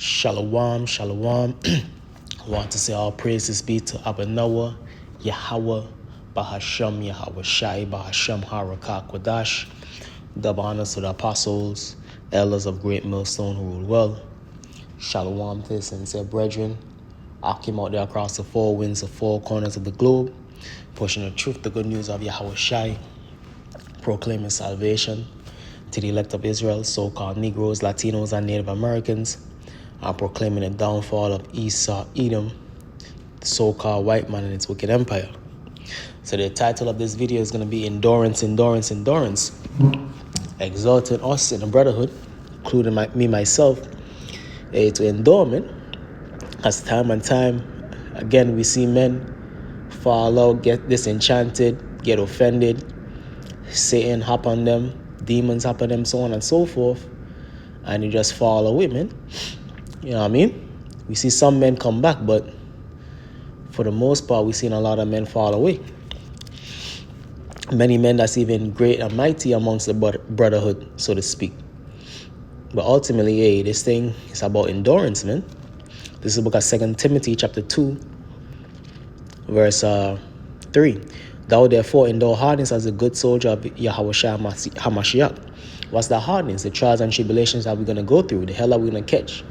Shalom, shalom. I want to say all praises be to Abba Noah, Yahweh, Bahasham, Yahweh Shai, Bahasham, Harakah, Quadash. Double honors to the apostles, elders of Great Millstone who rule well. Shalom to the sincere brethren. I came out there across the four winds of four corners of the globe, pushing the truth, the good news of Yahweh Shai, proclaiming salvation to the elect of Israel, so-called Negroes, Latinos, and Native Americans, and proclaiming the downfall of Esau, Edom, the so-called white man and its wicked empire. So the title of this video is going to be Endurance, Endurance, Endurance, exalting us in the brotherhood, including me, myself, to endurement, as time and time again we see men fall out, get disenchanted, get offended, Satan hop on them, demons hop on them, so on and so forth, and you just fall away, man. You know what I mean? We see some men come back, but for the most part, we've seen a lot of men fall away. Many men that's even great and mighty amongst the brotherhood, so to speak. But ultimately, this thing is about endurance, man. This is the book of 2 Timothy chapter 2, verse 3. Thou therefore endure hardness as a good soldier of Yahweh Shai HaMashiach. What's the hardness? The trials and tribulations that we're going to go through, the hell that we're going to catch,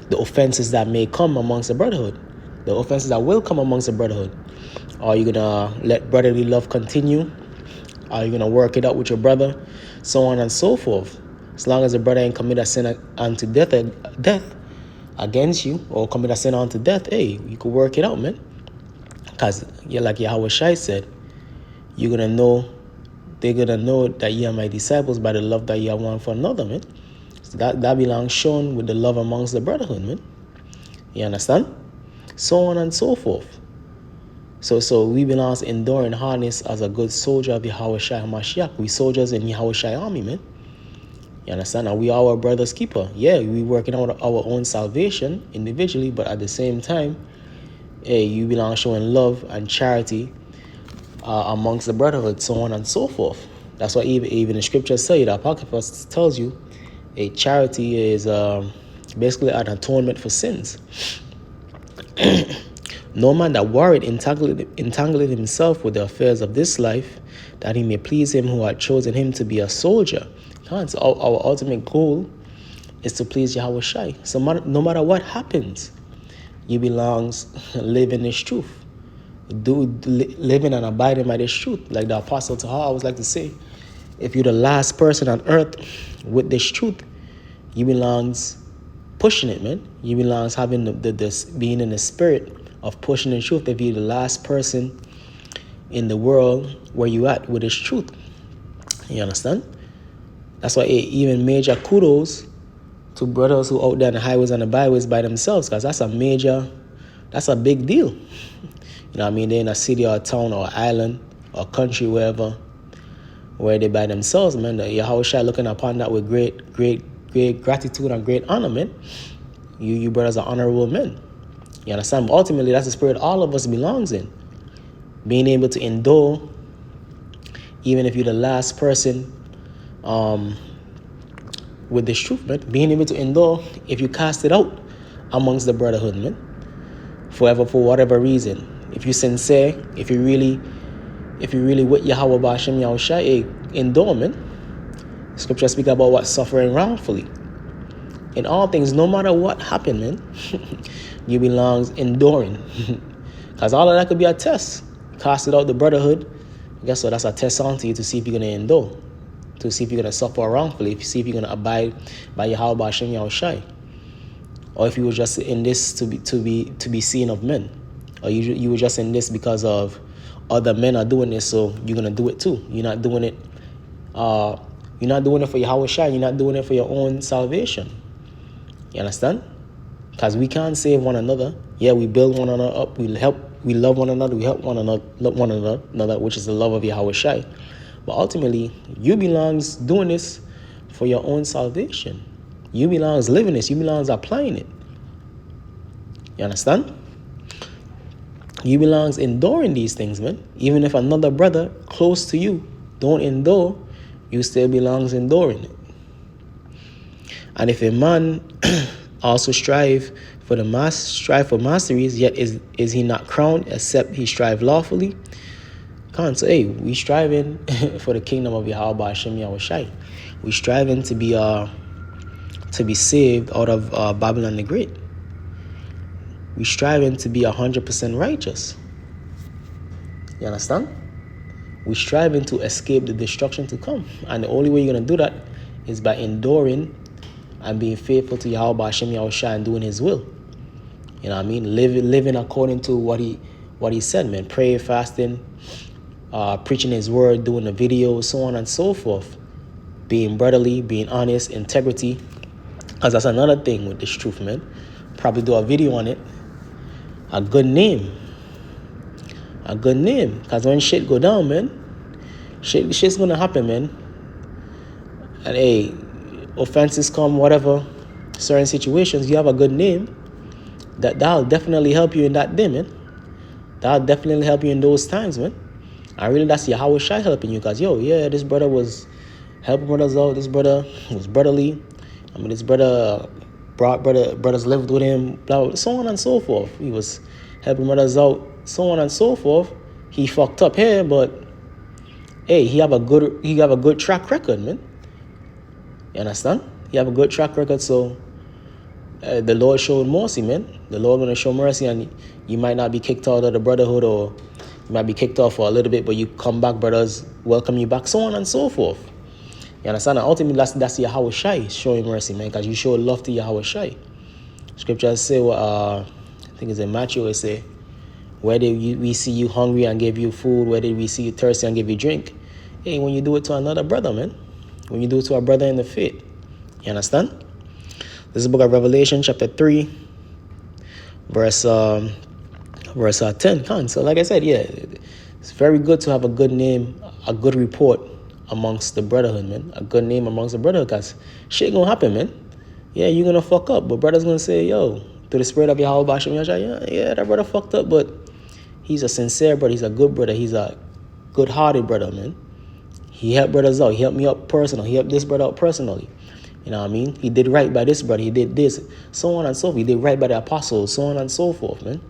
the offenses that may come amongst the brotherhood, the offenses that will come amongst the brotherhood. Are you going to let brotherly love continue? Are you going to work it out with your brother? So on and so forth. As long as the brother ain't commit a sin unto death against you, or commit a sin unto death, hey, you could work it out, man. Because, yeah, like Yahweh Shai said, you're going to know, they're going to know that ye are my disciples by the love that ye have one for another, man. So that belongs shown with the love amongst the brotherhood, man. You understand? So on and so forth. So we belong to enduring hardness as a good soldier of Yahweh Shai HaMashiach. We soldiers in Yahweh Shai army, man. You understand? And we are our brother's keeper. Yeah, we working out our own salvation individually, but at the same time, hey, you belong showing love and charity amongst the brotherhood, so on and so forth. That's why even the scriptures say, the Apocrypha tells you, a charity is basically an atonement for sins. No man that worried entangled himself with the affairs of this life, that he may please him who had chosen him to be a soldier. So our ultimate goal is to please Yahweh Shai. So no matter what happens, you belongs living this truth. Living and abiding by this truth. Like the Apostle Tahar always like to say, if you're the last person on earth with this truth, you belongs pushing it, man. You belongs having this being in the spirit of pushing the truth. If you're the last person in the world where you at with this truth. You understand? That's why even major kudos to brothers who out there on the highways and the byways by themselves, because that's a big deal. You know what I mean? They're in a city or a town or island or country, wherever, where they by themselves, man. The Yahweh Shai looking upon that with great gratitude and great honor, man. You brothers are honorable men. You understand? But ultimately, that's the spirit all of us belongs in. Being able to endure, even if you're the last person with this truth, man. Being able to endure if you cast it out amongst the brotherhood, man. Forever, for whatever reason. If you're sincere, if you really with Yahweh Ba'ashem Yahweh Shai, endure, man. Scripture speak about what? Suffering wrongfully. In all things, no matter what happened, man, you belongs enduring. Because all of that could be a test. Cast it out the brotherhood. Guess what? That's a test onto you to see if you're going to endure. To see if you're going to suffer wrongfully. To see if you're going to abide by Yahweh Ba'ashem Yahweh Shai. Or if you were just in this to be seen of men. Or you were just in this because of other men are doing this, so you're going to do it too. You're not doing it for Yahweh Shai. You're not doing it for your own salvation. You understand? Because we can't save one another. Yeah, we build one another up. We love one another. We help one another, which is the love of Yahweh Shai. But ultimately, you belongs doing this for your own salvation. You belongs living this. You belongs applying it. You understand? You belongs enduring these things, man. Even if another brother close to you don't endure, you still belongs enduring it. And if a man also strive for masteries, yet is he not crowned, except he strive lawfully? So hey, we striving for the kingdom of Yahweh Hashem Yahushai. We striving to be saved out of Babylon the Great. We striving to be 100% righteous. You understand? We striving to escape the destruction to come, and the only way you're gonna do that is by enduring and being faithful to Yahweh Hashem Yahushai and doing His will. You know what I mean? Living according to what he said, man. Prayer, fasting, preaching His word, doing the videos, so on and so forth. Being brotherly, being honest, integrity. Because that's another thing with this truth, man. Probably do a video on it. A good name. Because when shit go down, man, shit's gonna happen, man. And hey, offenses come, whatever, certain situations, you have a good name, that'll definitely help you in that day, man. That'll definitely help you in those times, man. And really, that's Yahweh Shai helping you, because this brother was helping brothers out. This brother was brotherly. I mean, this brother brought brothers lived with him, blah, blah, so on and so forth. He was helping brothers out, so on and so forth. He fucked up here, but hey, he have a good track record, man. You understand? He have a good track record, so the Lord showed mercy, man. The Lord gonna show mercy, and you might not be kicked out of the brotherhood, or you might be kicked off for a little bit, but you come back, brothers welcome you back, so on and so forth. You understand? And ultimately, that's Yahweh Shai showing mercy, man, because you show love to Yahweh Shai. Scriptures say, I think it's in Matthew, it say, where did we see you hungry and give you food? Where did we see you thirsty and give you drink? Hey, when you do it to another brother, man. When you do it to a brother in the faith. You understand? This is the book of Revelation, chapter 3, verse 10. So like I said, it's very good to have a good name, a good report amongst the brotherhood, man. A good name amongst the brotherhood, because shit gonna happen, man. Yeah, you're gonna fuck up, but brother's gonna say, yo, through the spirit of Yahweh Hashem Yahshua, that brother fucked up, but he's a sincere brother, he's a good brother, he's a good-hearted brother, man. He helped brothers out, he helped me out personally, he helped this brother out personally. You know what I mean? He did right by this brother, he did this, so on and so forth. He did right by the apostles, so on and so forth, man.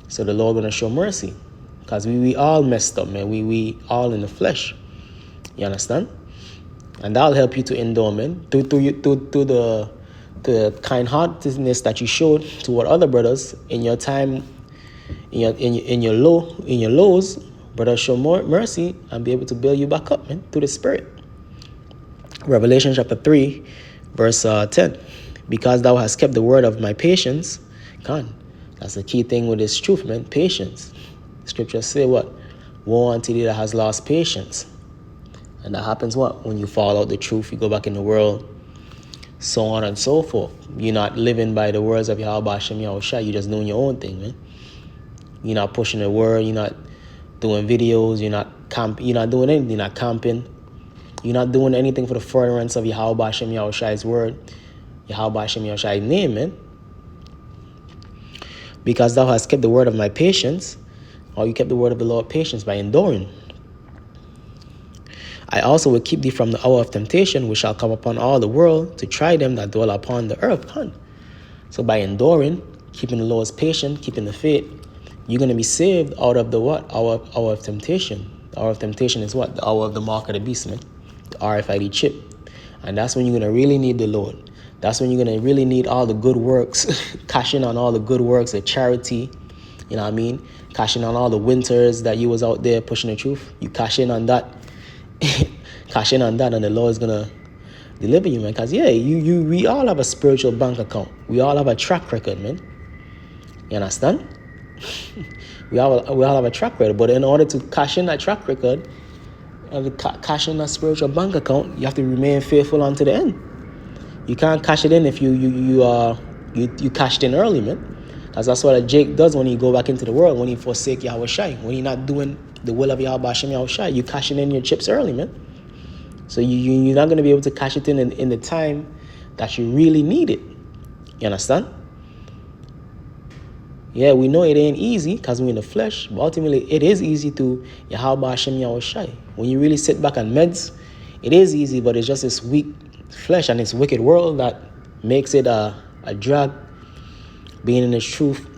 So the Lord gonna show mercy, because we all messed up, man. We all in the flesh. You understand? And that'll help you to endure, man. Through the kind-heartedness that you showed toward other brothers in your time, in your lows, brothers show more mercy and be able to build you back up, man, through the Spirit. Revelation chapter 3, verse 10. Because thou hast kept the word of my patience, that's the key thing with this truth, man. Patience. Scriptures say what? Woe unto thee that has lost patience. And that happens what? When you fall out the truth, you go back in the world, so on and so forth. You're not living by the words of Yahweh Hashem Yahushai. You're just doing your own thing, man. You're not pushing the word. You're not doing videos. You're not doing anything. You're not camping. You're not doing anything for the furtherance of Yahweh Hashem Yahushai's word, Yahweh Hashem Yahushai's name, man. Because thou hast kept the word of my patience, or you kept the word of the Lord patience by enduring. I also will keep thee from the hour of temptation, which shall come upon all the world, to try them that dwell upon the earth. So by enduring, keeping the Lord's patience, keeping the faith, you're going to be saved out of the what? Hour of temptation. The hour of temptation is what? The hour of the mark of the beast, man. The RFID chip. And that's when you're going to really need the Lord. That's when you're going to really need all the good works, cash in on all the good works, the charity, you know what I mean? Cash in on all the winters that you was out there pushing the truth. You cash in on that. Cash in on that, and the Lord is gonna deliver you, man. Because we all have a spiritual bank account. We all have a track record, man. You understand? we all have a track record, but in order to cash in that track record, cash in that spiritual bank account, you have to remain faithful unto the end. You can't cash it in if you cashed in early, man. Because that's what Jake does when he go back into the world, when he forsake Yahweh Shai, when he not doing the will of Yahweh Hashem Yahweh Shai. You cashing in your chips early, man. So you're not going to be able to cash it in the time that you really need it. You understand? Yeah, we know it ain't easy because we're in the flesh, but ultimately it is easy to Yahweh Hashem Yahweh Shai. When you really sit back on meds, it is easy, but it's just this weak flesh and this wicked world that makes it a drag, being in the truth,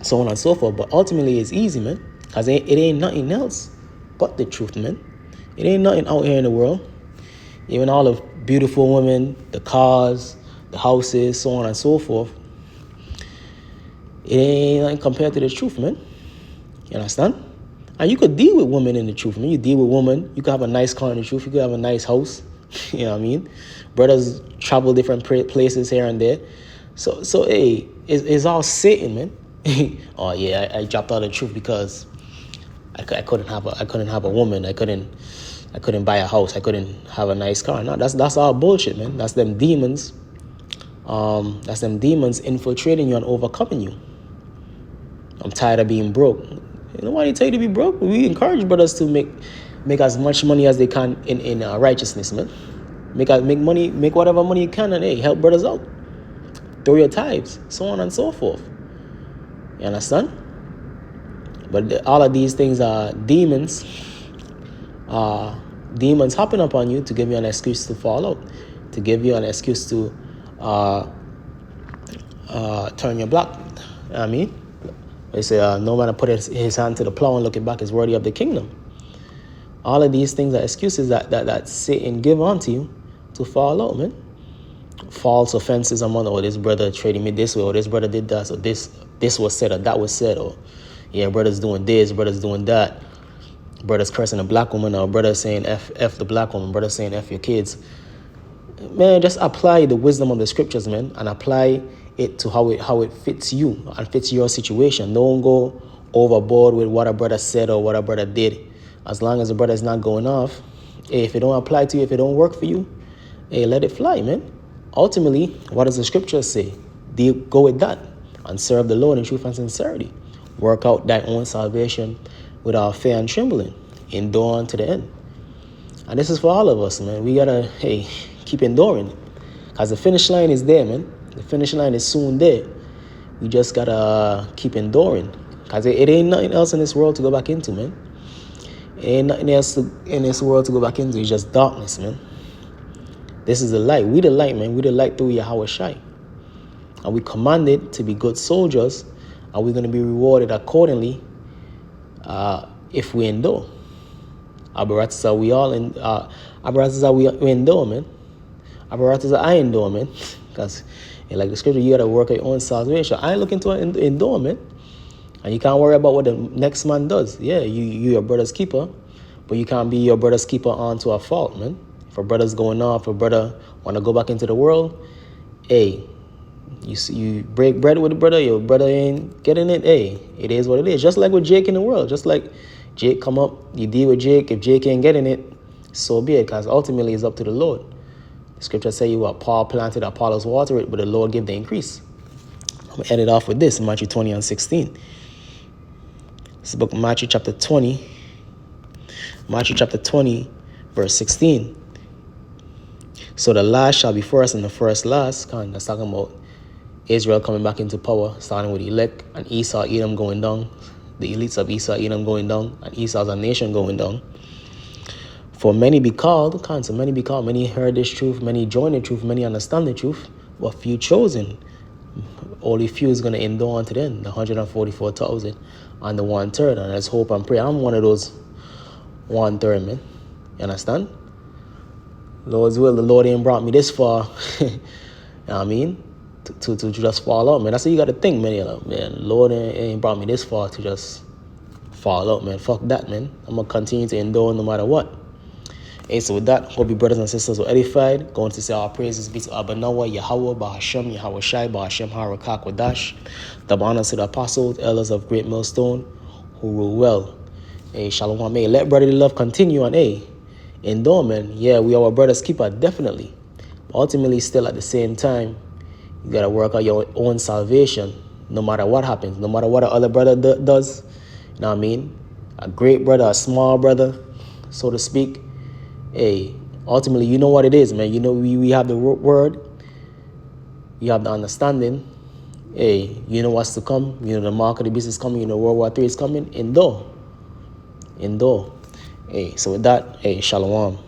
so on and so forth. But ultimately, it's easy, man, because it ain't nothing else but the truth, man. It ain't nothing out here in the world. Even all the beautiful women, the cars, the houses, so on and so forth, it ain't nothing compared to the truth, man. You understand? And you could deal with women in the truth, man. You deal with women, you could have a nice car in the truth, you could have a nice house. You know what I mean? Brothers travel different places here and there. So hey, it's all Satan, man. Oh yeah, I dropped out the truth because I couldn't have a woman. I couldn't buy a house. I couldn't have a nice car. No, that's all bullshit, man. That's them demons. That's them demons infiltrating you and overcoming you. I'm tired of being broke. Nobody tell you to be broke. We encourage brothers to make as much money as they can in righteousness, man. Make money, make whatever money you can, and hey, help brothers out. Throw your tithes, so on and so forth. You understand? But all of these things are demons. Demons hopping up on you to give you an excuse to fall out, to give you an excuse to turn your back. You know what I mean? They say, no man put his hand to the plow and looking back is worthy of the kingdom. All of these things are excuses that Satan give onto you to fall out, man. False offenses among, oh, this brother treated me this way, or this brother did that, so this was said, or that was said, or yeah, brother's doing this, brother's doing that. Brother's cursing a black woman, or brother saying F the black woman, brother saying F your kids. Man, just apply the wisdom of the scriptures, man, and apply it to how it fits you and fits your situation. Don't go overboard with what a brother said or what a brother did. As long as the brother is not going off, hey, if it don't apply to you, if it don't work for you, hey, let it fly, man. Ultimately, what does the scripture say? Go with that and serve the Lord in truth and sincerity. Work out thy own salvation without fear and trembling. Endure on to the end. And this is for all of us, man. We gotta, hey, keep enduring. Because the finish line is there, man. The finish line is soon there. We just gotta keep enduring. Because it ain't nothing else in this world to go back into, man. It ain't nothing else in this world to go back into. It's just darkness, man. This is the light. We the light, man. We the light through Yahweh Shai. And we commanded to be good soldiers. And we're going to be rewarded accordingly if we endure. Abaratza, we all in. Abaratza, we endure, man. Abaratza, I endure, man. Because, like the scripture, you got to work your own salvation. I ain't looking to endure, man. And you can't worry about what the next man does. Yeah, you your brother's keeper. But you can't be your brother's keeper onto a fault, man. If a brother's going off, if a brother want to go back into the world, hey, you break bread with the brother, your brother ain't getting it, hey, it is what it is. Just like with Jake in the world, just like Jake come up, you deal with Jake. If Jake ain't getting it, so be it, because ultimately it's up to the Lord. The scripture say you are Paul planted, Apollos watered it, but the Lord give the increase. I'm going to end it off with this, Matthew 20 and 16. This is the book of Matthew chapter 20. Matthew chapter 20, verse 16. So the last shall be first and the first last. That's talking about Israel coming back into power, starting with elect and Esau, Edom going down. The elites of Esau, Edom going down, and Esau's a nation going down. For many be called, so many be called, many heard this truth, many join the truth, many understand the truth, but few chosen. Only few is going to endure unto the end, the 144,000 and the 1/3. And let's hope and pray I'm one of those 1/3, man. You understand? Lord's will, the Lord ain't brought me this far. You know what I mean? To just fall out, man. That's what you got to think, man. Man, Lord ain't brought me this far to just fall out, man. Fuck that, man. I'm going to continue to endure no matter what. Hey, so with that, hope you brothers and sisters were edified. Going to say our praises be to Abanawa, Yahweh, Bahashem, Yahweh Shai, Bahashem, Harakak, Wadash. Double honors to the apostles, elders of Great Millstone, who rule well. Hey, Shalom, hey, let brotherly love continue on, hey. Endure, man. Yeah, we are our brother's keeper, definitely. But ultimately, still at the same time, you got to work out your own salvation, no matter what happens, no matter what the other brother does. You know what I mean? A great brother, a small brother, so to speak. Hey, ultimately, you know what it is, man. You know, we have the word. You have the understanding. Hey, you know what's to come. You know the mark of the beast is coming. You know World War III is coming. Endure. Hey, so with that, hey, shalom.